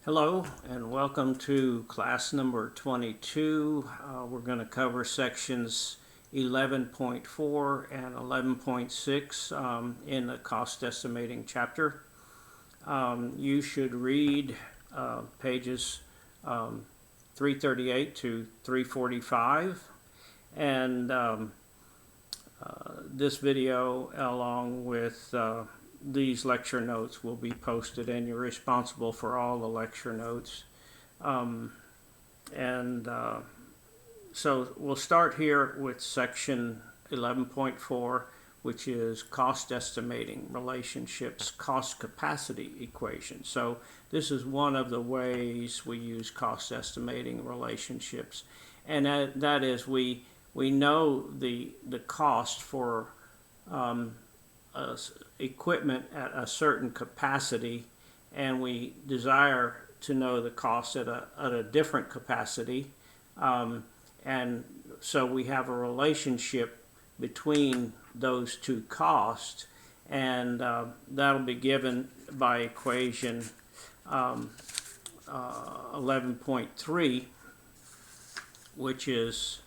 Hello and welcome to class number 22. We're going to cover sections 11.4 and 11.6 in the cost estimating chapter. You should read pages 338 to 345, and this video along with these lecture notes will be posted, and you're responsible for all the lecture notes. So we'll start here with section 11.4, which is cost estimating relationships, cost capacity equation. So this is one of the ways we use cost estimating relationships, and that is we know the cost for equipment at a certain capacity, and we desire to know the cost at a different capacity, and so we have a relationship between those two costs, and that'll be given by equation 11.3, which is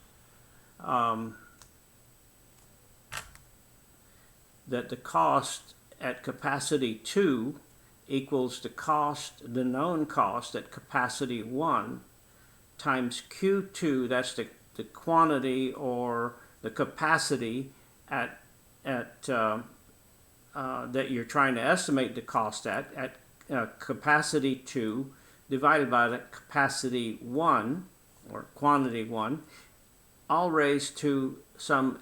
that the cost at capacity 2 equals the known cost at capacity 1 times Q2, that's the quantity or the capacity at that you're trying to estimate the cost at capacity 2 divided by the capacity 1 or quantity 1, all raised to some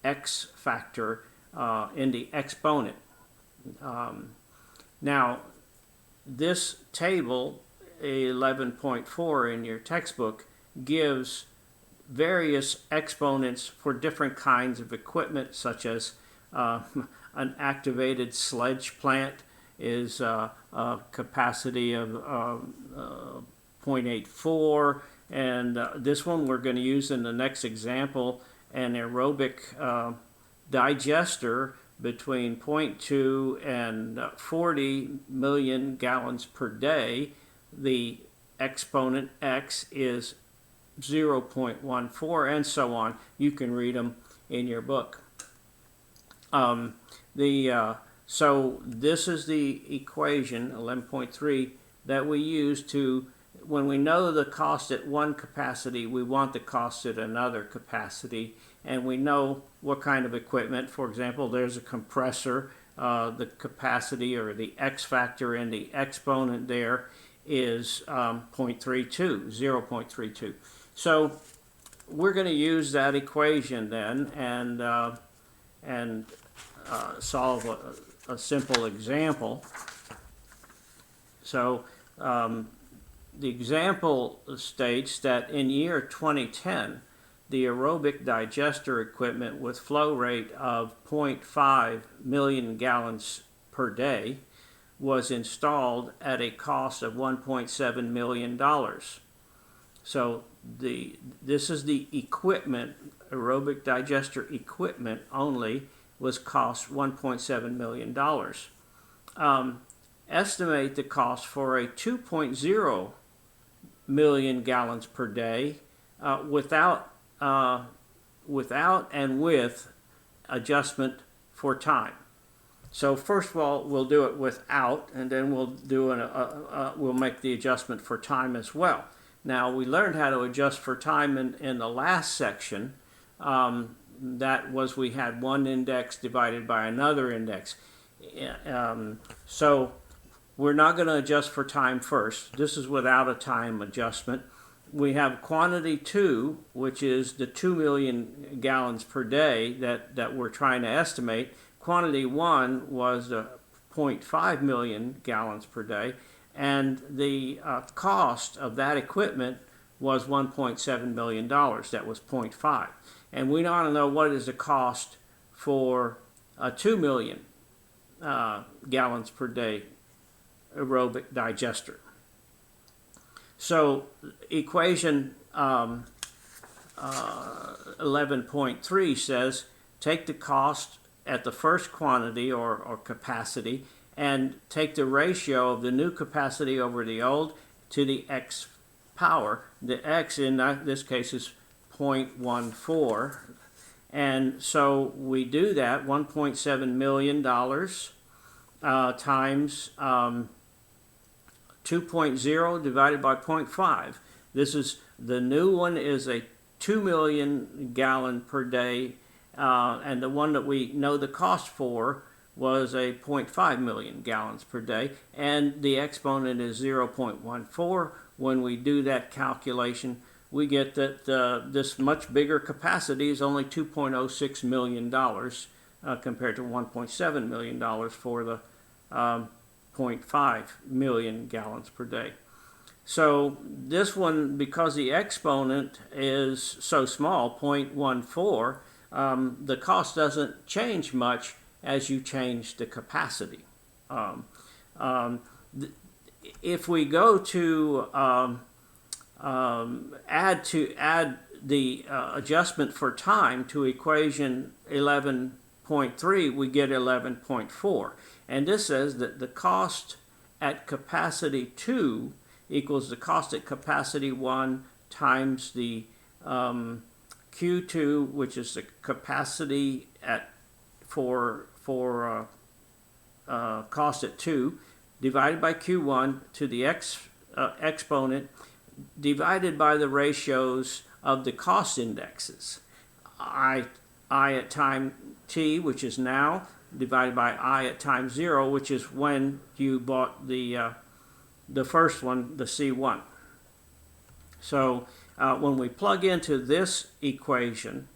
x factor in the exponent. Now, this table, 11.4 in your textbook, gives various exponents for different kinds of equipment, such as an activated sledge plant is a capacity of 0.84, and this one we're going to use in the next example, an aerobic digester between 0.2 and 40 million gallons per day. The exponent x is 0.14, and so on. You can read them in your book. So this is the equation 11.3 that we use to, when we know the cost at one capacity, we want the cost at another capacity, and we know what kind of equipment. For example, there's a compressor. The capacity or the x factor in the exponent there is 0.32. So we're going to use that equation then and solve a simple example. So the example states that in year 2010, the aerobic digester equipment with flow rate of 0.5 million gallons per day was installed at a cost of $1.7 million. So this is the equipment, aerobic digester equipment only, was cost $1.7 million. Estimate the cost for a 2.0 million gallons per day without and with adjustment for time. So first of all, we'll do it without, and then we'll do we'll make the adjustment for time as well. Now, we learned how to adjust for time in the last section. That was, we had one index divided by another index. So we're not going to adjust for time first. This is without a time adjustment. We have quantity 2, which is the 2 million gallons per day that we're trying to estimate. Quantity 1 was 0.5 million gallons per day, and the cost of that equipment was $1.7 million. That was 0.5. And we want to know what is the cost for a 2 million gallons per day aerobic digester. So equation 11.3 says take the cost at the first quantity or capacity and take the ratio of the new capacity over the old to the x power. The x in this case is 0.14. And so we do that, $1.7 million times 2.0 divided by 0.5. This is, the new one is a 2 million gallon per day, and the one that we know the cost for was a 0.5 million gallons per day, and the exponent is 0.14. When we do that calculation, we get that this much bigger capacity is only $2.06 million compared to $1.7 million for the 0.5 million gallons per day. So this one, because the exponent is so small, 0.14, the cost doesn't change much as you change the capacity. If we go to add the adjustment for time to equation 11.3, we get 11.4. And this says that the cost at capacity 2 equals the cost at capacity 1 times the Q2, which is the capacity for cost at 2, divided by Q1 to the exponent, divided by the ratios of the cost indexes. I at time t, which is now, divided by I at time 0, which is when you bought the first one, the C1. So when we plug into this equation,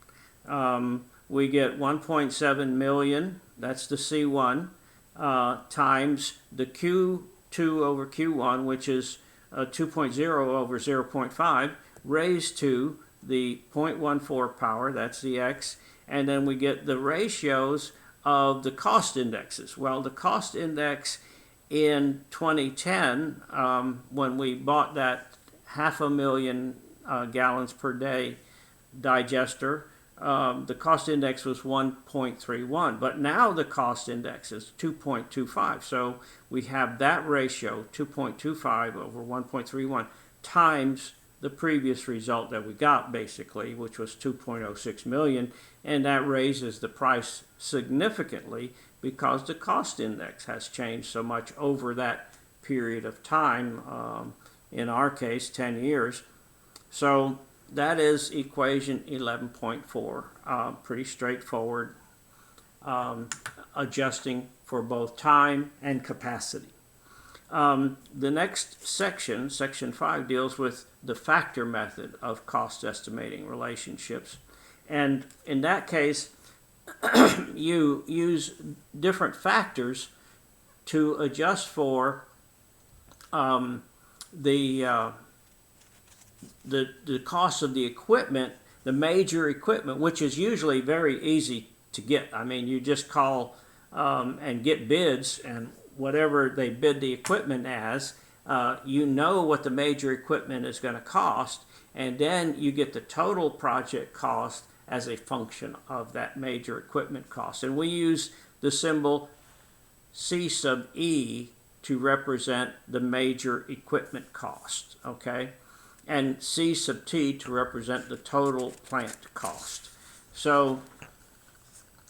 we get 1.7 million, that's the C1, times the Q2 over Q1, which is 2.0 over 0.5, raised to the 0.14 power, that's the x, and then we get the ratios of the cost indexes. Well, the cost index in 2010, when we bought that 500,000 gallons per day digester, the cost index was 1.31, but now the cost index is 2.25. So we have that ratio, 2.25 over 1.31, times the previous result that we got, basically, which was 2.06 million, and that raises the price significantly because the cost index has changed so much over that period of time, in our case, 10 years. So that is equation 11.4, pretty straightforward, adjusting for both time and capacity. The next section, section 5, deals with the factor method of cost estimating relationships. And in that case, you use different factors to adjust for the cost of the equipment, the major equipment, which is usually very easy to get. I mean, you just call and get bids, and whatever they bid the equipment as, you know what the major equipment is going to cost, and then you get the total project cost as a function of that major equipment cost. And we use the symbol C sub E to represent the major equipment cost, okay? And C sub T to represent the total plant cost. So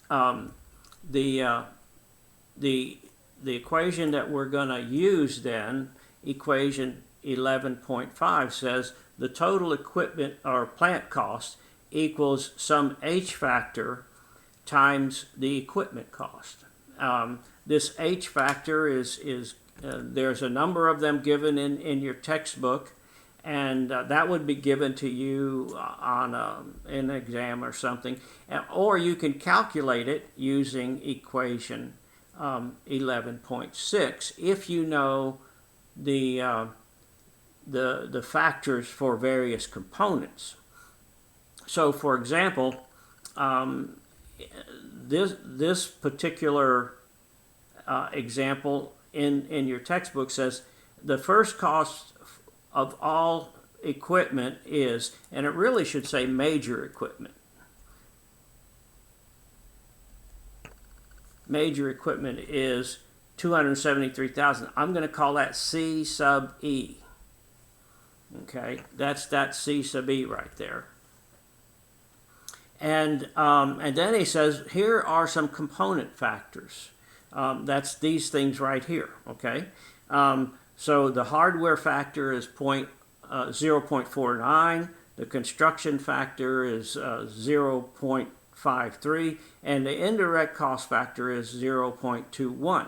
the equation that we're going to use then, equation 11.5, says the total equipment or plant cost equals some H factor times the equipment cost. This H factor is there's a number of them given in your textbook, and that would be given to you on an exam or something, or you can calculate it using equation 11.6 if you know the factors for various components. So, for example, this particular example in your textbook says the first cost of all equipment is, and it really should say major equipment. Major equipment is 273,000. I'm going to call that C sub E. Okay, that's that C sub E right there. And then he says, here are some component factors. That's these things right here, okay? So the hardware factor is 0.49, the construction factor is 0.53, and the indirect cost factor is 0.21.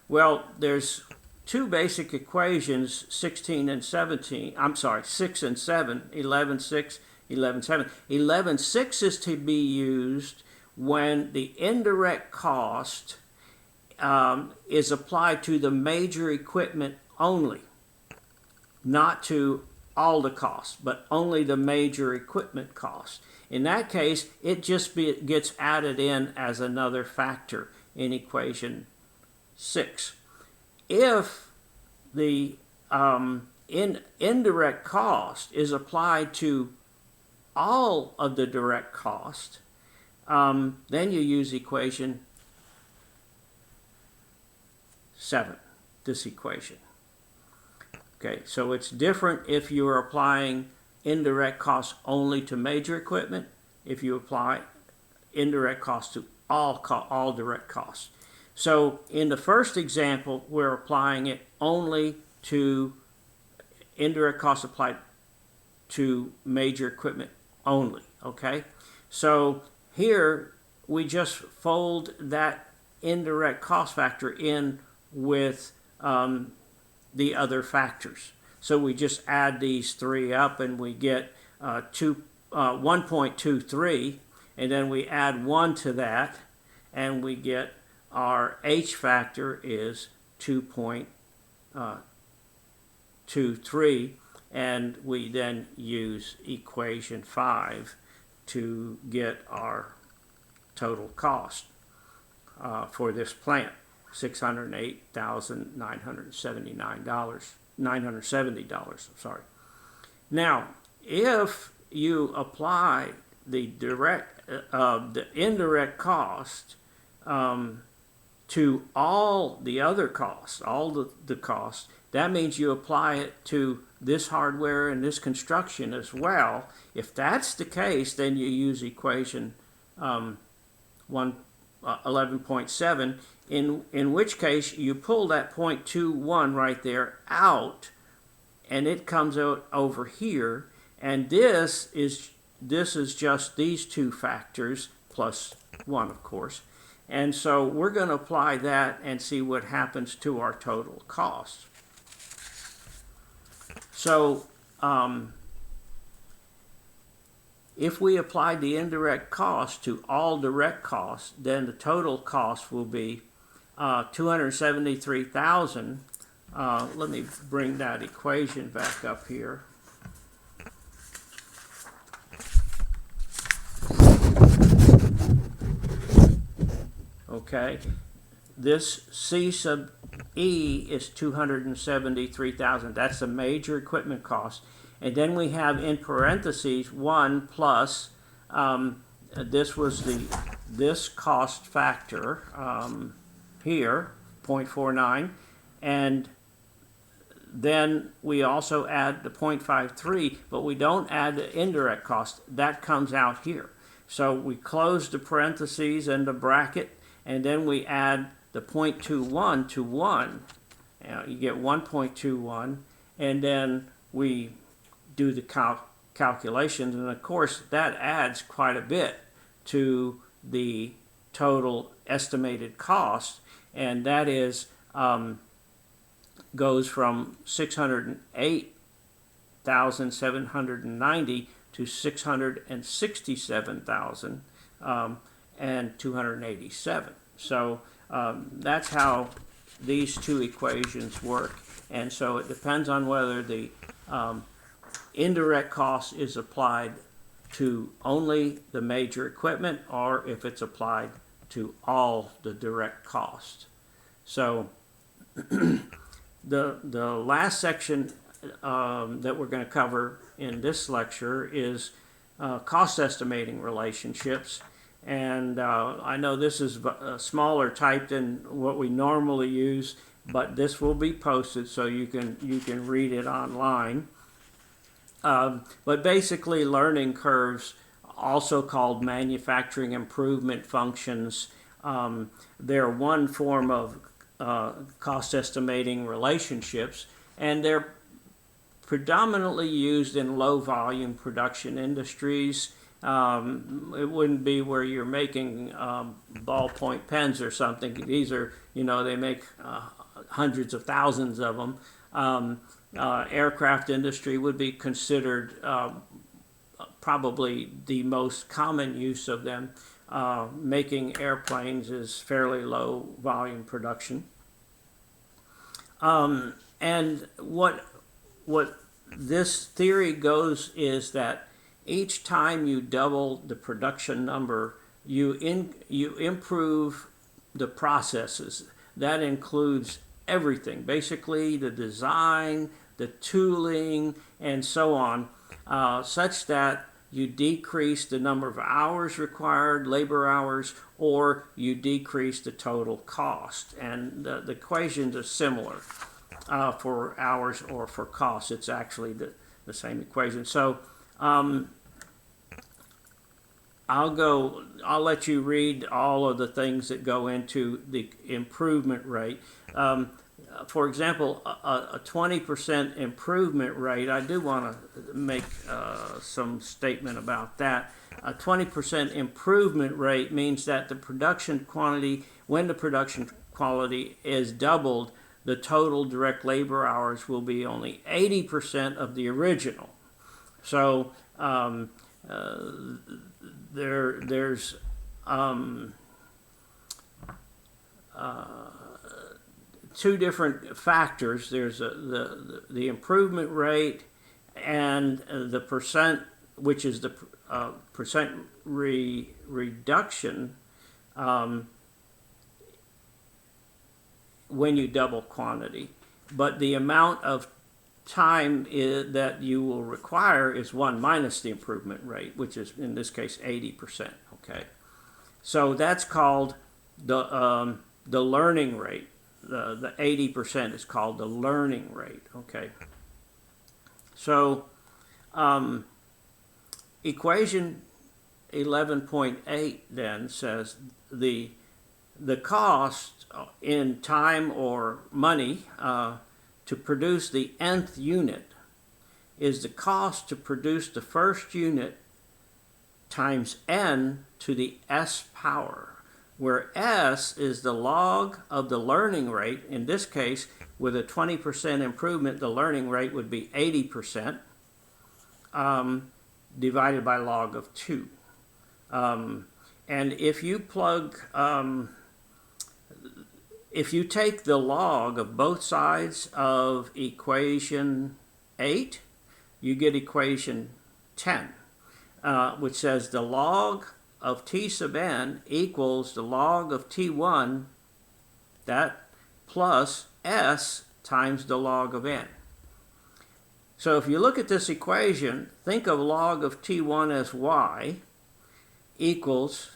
Well, there's two basic equations, 16 and 17, I'm sorry, 6 and 7, 11, 6, 11, 7. 11, 6 is to be used when the indirect cost is applied to the major equipment only, not to all the costs, but only the major equipment cost. In that case, it just gets added in as another factor in equation 6. If the indirect cost is applied to all of the direct cost, then you use equation 7, this equation. Okay, so it's different if you're applying indirect costs only to major equipment, if you apply indirect costs to all direct costs. So in the first example, we're applying it only to indirect costs applied to major equipment only, okay? So here we just fold that indirect cost factor in with the other factors. So we just add these three up and we get 1.23, and then we add 1 to that and we get our H factor is 2.23, and we then use equation 5 to get our total cost for this plant, $608,970. Sorry. Now, if you apply the indirect cost to all the other costs, all the costs, that means you apply it to this hardware and this construction as well. If that's the case, then you use equation 11.7, in which case you pull that 0.21 right there out, and it comes out over here, and this is just these two factors plus 1, of course. And so we're going to apply that and see what happens to our total cost. So if we apply the indirect cost to all direct costs, then the total cost will be $273,000. Let me bring that equation back up here. Okay, this C sub E is $273,000. That's the major equipment cost. And then we have in parentheses 1 plus, this was this cost factor here, 0.49, and then we also add the 0.53, but we don't add the indirect cost. That comes out here. So we close the parentheses and the bracket, and then we add the 0.21 to 1. You get 1.21, and then we do the calculations, and of course that adds quite a bit to the total estimated cost, and that is goes from $608,790 to $667,287. So that's how these two equations work, and so it depends on whether the indirect cost is applied to only the major equipment or if it's applied to all the direct cost. So the last section that we're going to cover in this lecture is cost estimating relationships, And I know this is a smaller type than what we normally use, but this will be posted so you can read it online. But basically, learning curves, also called manufacturing improvement functions, they're one form of cost estimating relationships, and they're predominantly used in low volume production industries. It wouldn't be where you're making ballpoint pens or something. These are, they make hundreds of thousands of them. Aircraft industry would be considered probably the most common use of them. Making airplanes is fairly low volume production. And what this theory goes is that each time you double the production number, you improve the processes. That includes everything, basically the design, the tooling, and so on, such that you decrease the number of hours required, labor hours, or you decrease the total cost. And the equations are similar for hours or for cost. It's actually the same equation. So I'll let you read all of the things that go into the improvement rate. For example, a 20% improvement rate, I do want to make some statement about that. A 20% improvement rate means that the production quantity, when the production quality is doubled, the total direct labor hours will be only 80% of the original. So there's two different factors. There's the improvement rate and the percent, which is the percent reduction when you double quantity. But the amount of time that you will require is 1 minus the improvement rate, which is in this case 80%. Okay, so that's called the learning rate. The 80% is called the learning rate. Okay, so equation 11.8 then says the cost in time or money to produce the nth unit is the cost to produce the first unit times n to the s power, where s is the log of the learning rate. In this case, with a 20% improvement, the learning rate would be 80% divided by log of 2. And if you plug, if you take the log of both sides of equation 8, you get equation 10, which says the log of t sub n equals the log of t1, that plus s times the log of n. So if you look at this equation, think of log of t1 as y equals,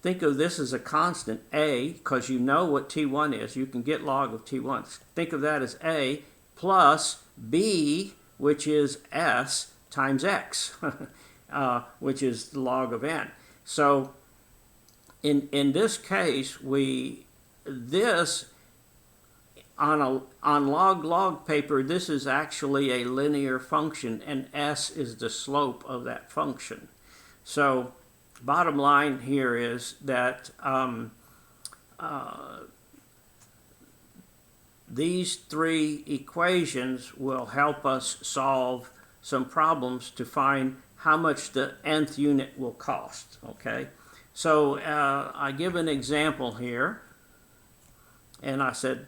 think of this as a constant, a, because you know what t1 is. You can get log of t1. Think of that as a plus b, which is s, times x, which is the log of n. So in this case, on log paper, this is actually a linear function, and s is the slope of that function. So bottom line here is that these three equations will help us solve some problems to find how much the nth unit will cost. Okay, so I give an example here, and I said,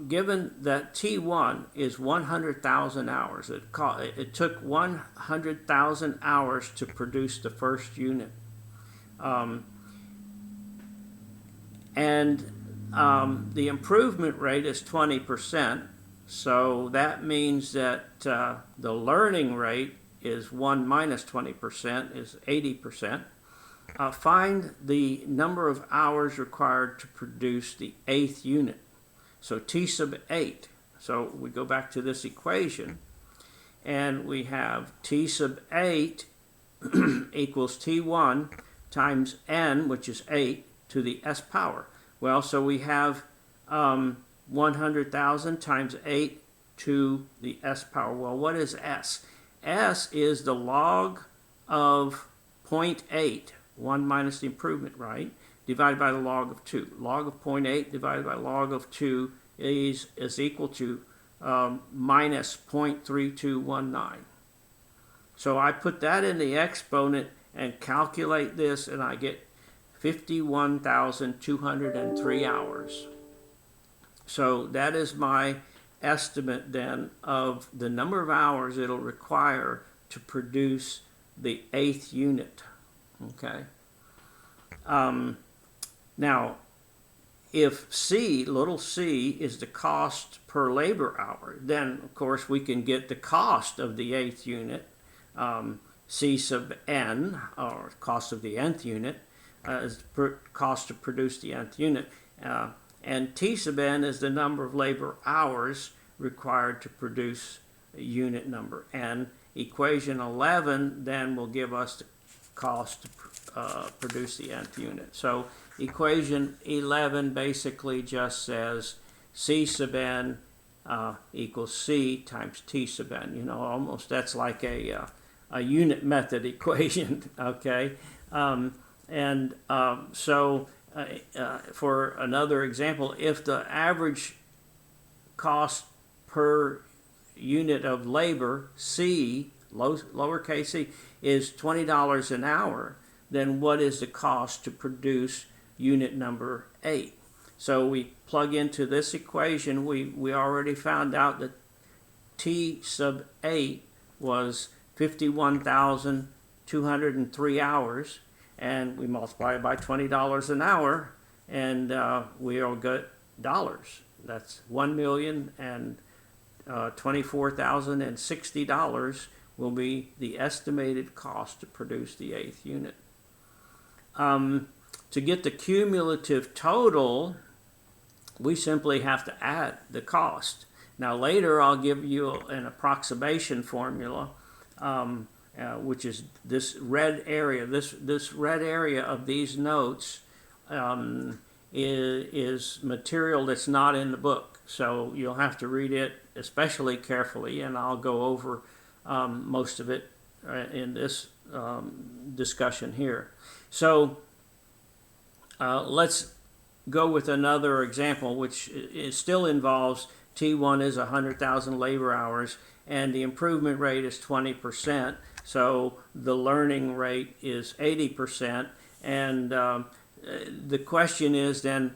given that T1 is 100,000 hours, it took 100,000 hours to produce the first unit. And the improvement rate is 20%, so that means that the learning rate is 1 minus 20% is 80%. find the number of hours required to produce the 8th unit. So T sub 8. So we go back to this equation, and we have T sub 8 equals T1 times N, which is 8, to the S power. Well, so we have 100,000 times 8 to the S power. Well, what is S? S is the log of 0.8, 1 minus the improvement, right, divided by the log of 2. Log of 0.8 divided by log of 2 is equal to minus 0.3219. So I put that in the exponent and calculate this, and I get 51,203 hours. So that is my estimate then of the number of hours it'll require to produce the 8th unit. Okay. Now, if C, little c, is the cost per labor hour, then of course we can get the cost of the 8th unit. C sub n, or cost of the nth unit, is cost to produce the nth unit. And T sub n is the number of labor hours required to produce unit number n. Equation 11 then will give us the cost to produce the nth unit. So equation 11 basically just says C sub n equals C times T sub n. You know, almost that's like a unit method equation, okay? So for another example, if the average cost per unit of labor, C, lowercase c, is $20 an hour, then what is the cost to produce unit number 8? So we plug into this equation. We already found out that T sub 8 was 51,203 hours, and we multiply it by $20 an hour, and we'll get dollars. That's $1,024,060 will be the estimated cost to produce the 8th unit. To get the cumulative total, we simply have to add the cost. Now later I'll give you an approximation formula, which is this red area. This red area of these notes is material that's not in the book. So you'll have to read it especially carefully, and I'll go over most of it in this discussion here. So let's go with another example, which still involves T1 is 100,000 labor hours, and the improvement rate is 20%. So the learning rate is 80%. And the question is then,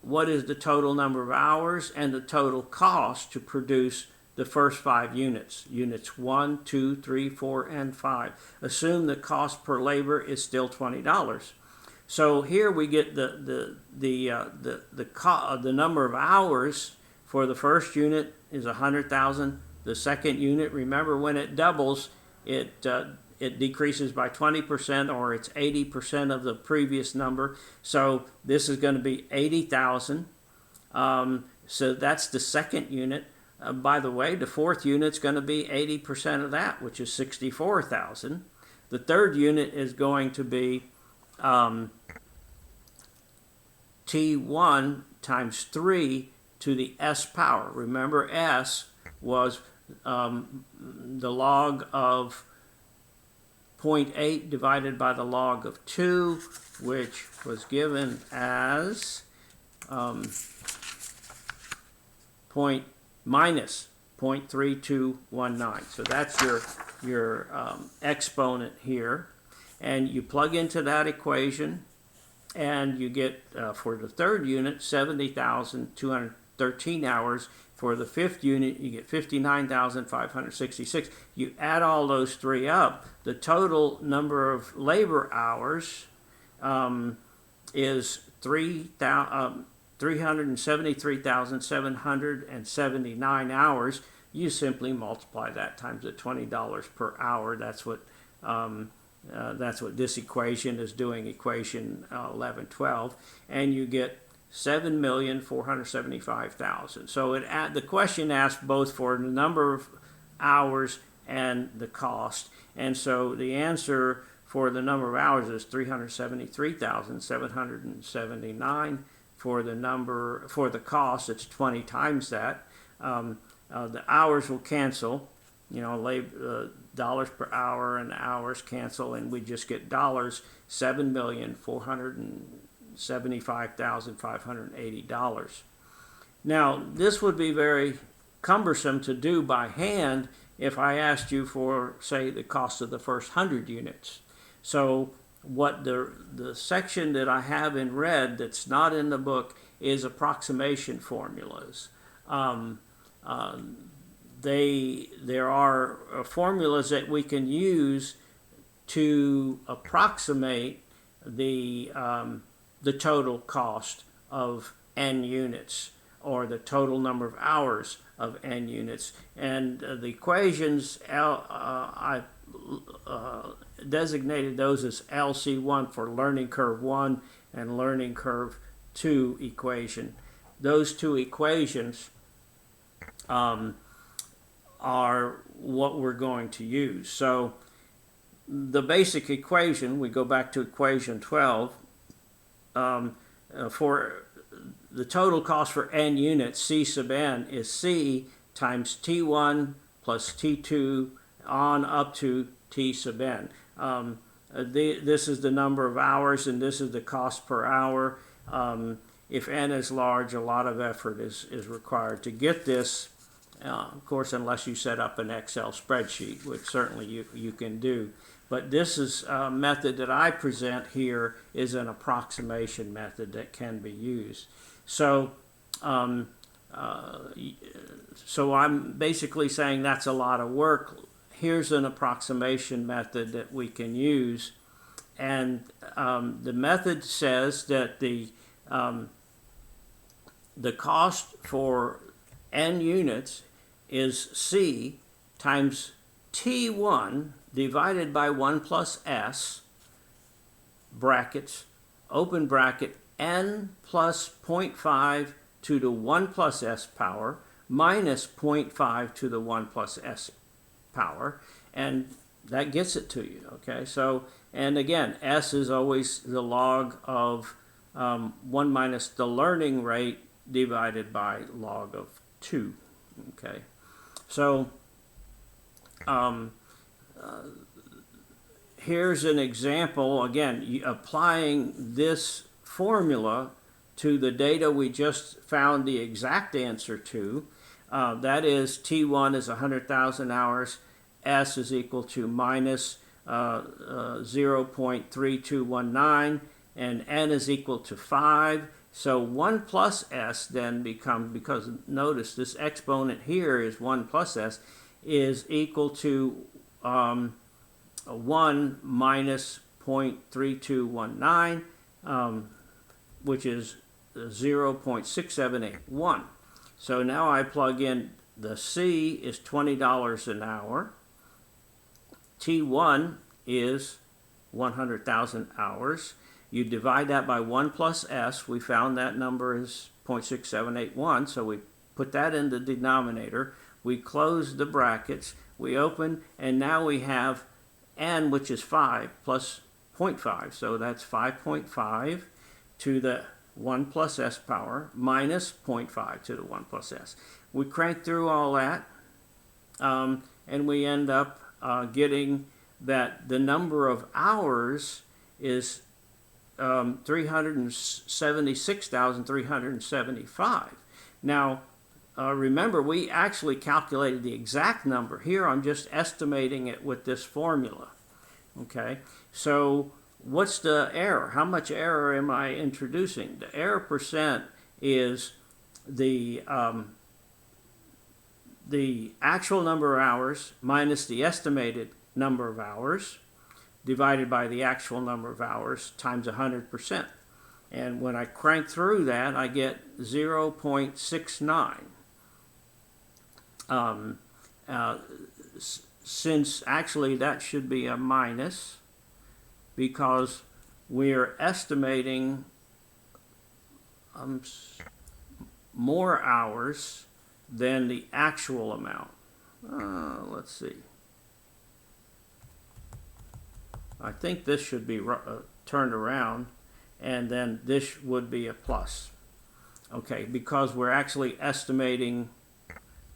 what is the total number of hours and the total cost to produce the first 5 units, units 1, 2, 3, 4, and 5. Assume the cost per labor is still $20. So here we get the number of hours for the first unit is 100,000. The second unit, remember, when it doubles, it decreases by 20%, or it's 80% of the previous number. So this is going to be 80,000. So that's the second unit. By the way, the 4th unit's going to be 80% of that, which is 64,000. The 3rd unit is going to be T1 times 3 to the S power. Remember, S was the log of 0.8 divided by the log of 2, which was given as minus 0.3219. So that's your exponent here. And you plug into that equation, and you get, for the 3rd unit, 70,213 hours. For the 5th unit, you get 59,566. You add all those 3 up, the total number of labor hours is 373,779 hours. You simply multiply that times the $20 per hour. That's what That's what this equation is doing, equation 1112, and you get 7,475,000. So the question asks both for the number of hours and the cost, and so the answer for the number of hours is 373,779. For the cost, it's 20 times that. The hours will cancel, dollars per hour and hours cancel, and we just get dollars, $7,475,580. Now, this would be very cumbersome to do by hand if I asked you for, say, the cost of the first 100 units. So what the section that I have in red that's not in the book is approximation formulas. There are formulas that we can use to approximate the total cost of n units, or the total number of hours of n units. And the equations, I designated those as LC1 for learning curve 1 and learning curve 2 equation. Those two equations are what we're going to use. So the basic equation, we go back to equation 12, for the total cost for n units, C sub n, is C times T1 plus T2 on up to T sub n. This is the number of hours, and this is the cost per hour. If n is large, a lot of effort is required to get this. Of course, unless you set up an Excel spreadsheet, which certainly you can do. But this is a method that I present here is an approximation method that can be used. So, so I'm basically saying that's a lot of work. Here's an approximation method that we can use. And the method says that the cost for n units is C times T1 divided by 1 plus S, brackets, open bracket, n plus 0.5 to the 1 plus S power minus 0.5 to the 1 plus S power, and that gets it to you, okay? So, and again, S is always the log of 1 minus the learning rate divided by log of 2, okay? So, here's an example, again, applying this formula to the data we just found the exact answer to. That is, T1 is 100,000 hours, S is equal to minus 0.3219, and N is equal to 5. So 1 plus S then becomes, because notice this exponent here is 1 plus S, is equal to 1 minus 0.3219, which is 0.6781. So now I plug in the C is $20 an hour. T1 is 100,000 hours. You divide that by 1 plus S. We found that number is 0.6781, so we put that in the denominator. We close the brackets, we open, and now we have N, which is 5, plus 0.5. So that's 5.5 to the 1 plus S power minus 0.5 to the 1 plus S. We crank through all that, and we end up getting that the number of hours is 376,375. Now, remember, we actually calculated the exact number. Here, I'm just estimating it with this formula. Okay, so what's the error? How much error am I introducing? The error percent is the actual number of hours minus the estimated number of hours divided by the actual number of hours times 100%. And when I crank through that, I get 0.69. Since actually that should be a minus, because we're estimating more hours than the actual amount. Let's see. I think this should be turned around, and then this would be a plus. Okay, because we're actually estimating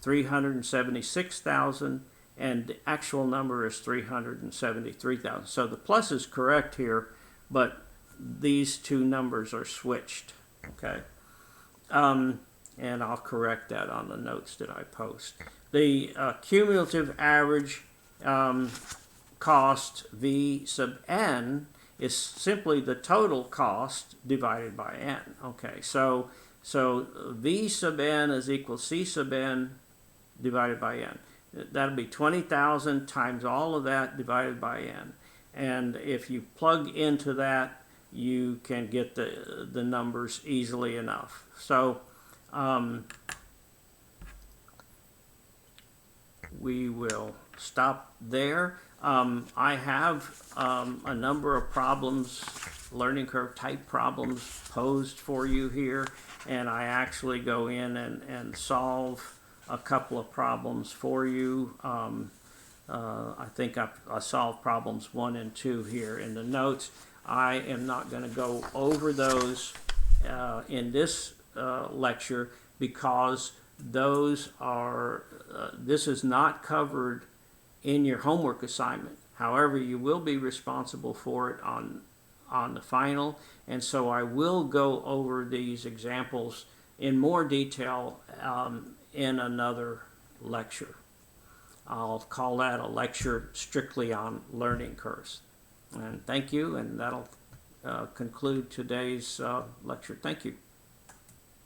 376,000 and the actual number is 373,000. So the plus is correct here, but these two numbers are switched. Okay, and I'll correct that on the notes that I post. The cumulative average cost V sub n is simply the total cost divided by n. Okay, so V sub n is equal to C sub n divided by n. That'll be 20,000 times all of that divided by n. And if you plug into that, you can get the numbers easily enough. So we will stop there. I have a number of problems, learning curve type problems posed for you here, and I actually go in and solve a couple of problems for you. I think I solved problems 1 and 2 here in the notes. I am not going to go over those in this lecture because those are, this is not covered in your homework assignment. However, you will be responsible for it on the final, and so I will go over these examples in more detail in another lecture. I'll call that a lecture strictly on learning curves. And thank you, and that'll conclude today's lecture. Thank you.